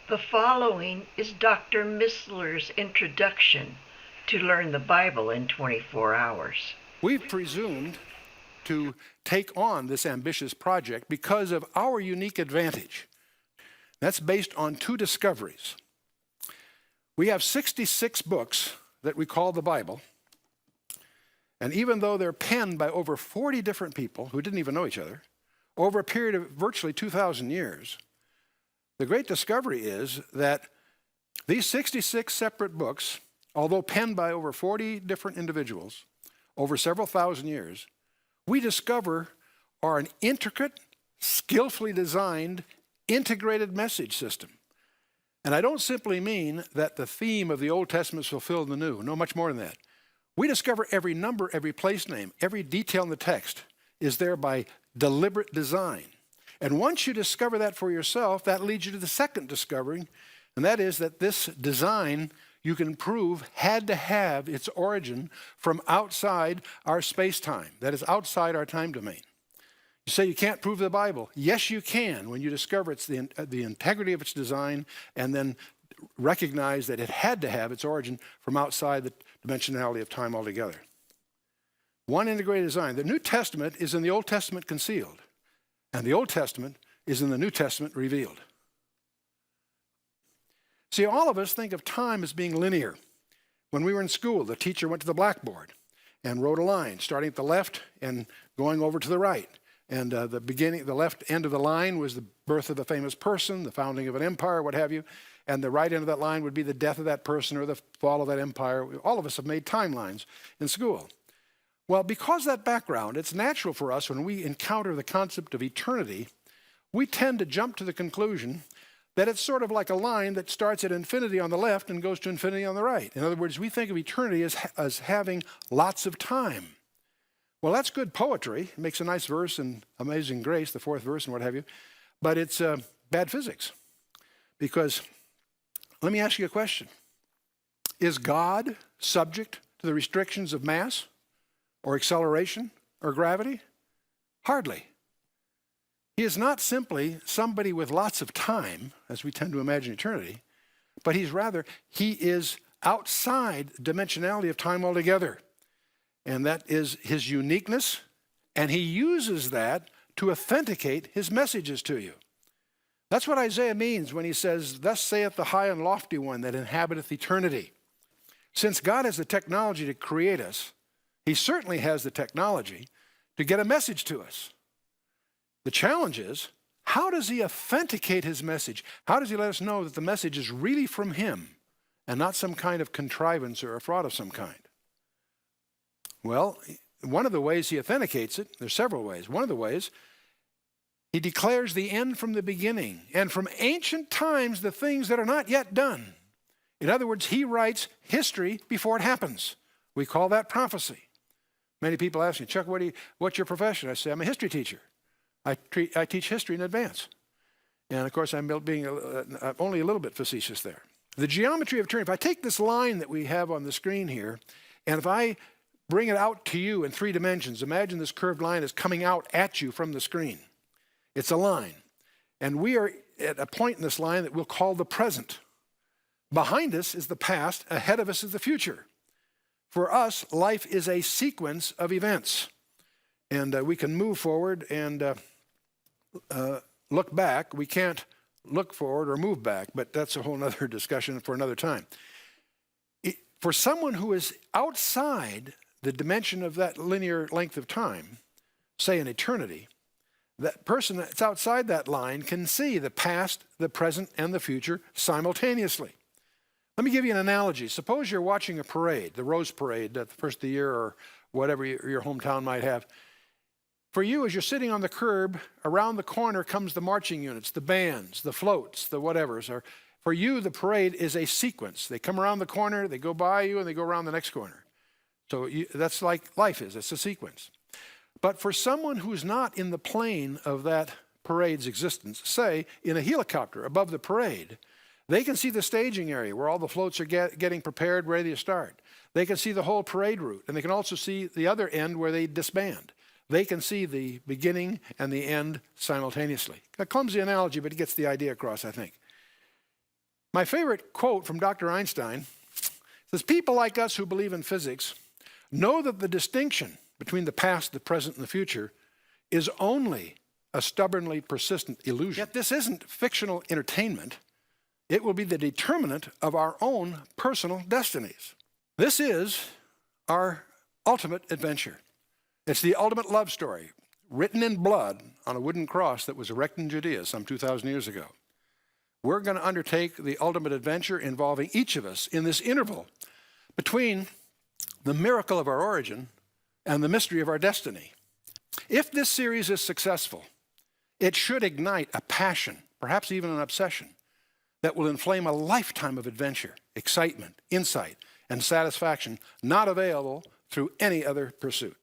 The following is Dr. Missler's introduction to Learn the Bible in 24 Hours. We've presumed to take on this ambitious project because of our unique advantage. That's based on two discoveries. We have 66 books that we call the Bible, and even though they're penned by over 40 different people who didn't even know each other, over a period of virtually 2,000 years, the great discovery is that these 66 separate books, although penned by over 40 different individuals over several thousand years, we discover are an intricate, skillfully designed, integrated message system. And I don't simply mean that the theme of the Old Testament is fulfilled in the New. No, much more than that. We discover every number, every place name, every detail in the text is there by deliberate design. And once you discover that for yourself, that leads you to the second discovery, and that is that this design, you can prove, had to have its origin from outside our space-time. That is, outside our time domain. You say you can't prove the Bible. Yes, you can when you discover it's the integrity of its design and then recognize that it had to have its origin from outside the dimensionality of time altogether. One integrated design. The New Testament is in the Old Testament concealed, and the Old Testament is in the New Testament revealed. See, all of us think of time as being linear. When we were in school, the teacher went to the blackboard and wrote a line, starting at the left and going over to the right. And the left end of the line was the birth of the famous person, the founding of an empire, what have you. And the right end of that line would be the death of that person or the fall of that empire. All of us have made timelines in school. Well, because of that background, it's natural for us when we encounter the concept of eternity, we tend to jump to the conclusion that it's sort of like a line that starts at infinity on the left and goes to infinity on the right. In other words, we think of eternity as having lots of time. Well, that's good poetry. It makes a nice verse in Amazing Grace, the fourth verse and what have you. But it's bad physics. Because, let me ask you a question. Is God subject to the restrictions of mass or acceleration or gravity? Hardly. He is not simply somebody with lots of time, as we tend to imagine eternity, but he is outside dimensionality of time altogether. And that is his uniqueness, and he uses that to authenticate his messages to you. That's what Isaiah means when he says, "Thus saith the high and lofty one that inhabiteth eternity." Since God has the technology to create us, he certainly has the technology to get a message to us. The challenge is, how does he authenticate his message? How does he let us know that the message is really from him and not some kind of contrivance or a fraud of some kind? Well, one of the ways he authenticates it, there's several ways. One of the ways, he declares the end from the beginning, and from ancient times the things that are not yet done. In other words, he writes history before it happens. We call that prophecy. Many people ask me, "Chuck, what's your profession?" I say, "I'm a history teacher. I teach history in advance." And of course, I'm being only a little bit facetious there. The geometry of eternity, if I take this line that we have on the screen here, and if I bring it out to you in 3 dimensions, imagine this curved line is coming out at you from the screen. It's a line. And we are at a point in this line that we'll call the present. Behind us is the past, ahead of us is the future. For us, life is a sequence of events. And we can move forward and look back. We can't look forward or move back, but that's a whole other discussion for another time. For someone who is outside the dimension of that linear length of time, say an eternity, that person that's outside that line can see the past, the present, and the future simultaneously. Let me give you an analogy. Suppose you're watching a parade, the Rose Parade at the first of the year or whatever your hometown might have. For you, as you're sitting on the curb, around the corner comes the marching units, the bands, the floats, the whatevers. For you, the parade is a sequence. They come around the corner, they go by you, and they go around the next corner. So that's like life is. It's a sequence. But for someone who's not in the plane of that parade's existence, say in a helicopter above the parade, they can see the staging area where all the floats are getting prepared, ready to start. They can see the whole parade route, and they can also see the other end where they disband. They can see the beginning and the end simultaneously. A clumsy analogy, but it gets the idea across, I think. My favorite quote from Dr. Einstein says, people like us who believe in physics know that the distinction between the past, the present, and the future is only a stubbornly persistent illusion. Yet this isn't fictional entertainment. It will be the determinant of our own personal destinies. This is our ultimate adventure. It's the ultimate love story, written in blood on a wooden cross that was erected in Judea some 2,000 years ago. We're going to undertake the ultimate adventure involving each of us in this interval between the miracle of our origin and the mystery of our destiny. If this series is successful, it should ignite a passion, perhaps even an obsession, that will inflame a lifetime of adventure, excitement, insight, and satisfaction not available through any other pursuit.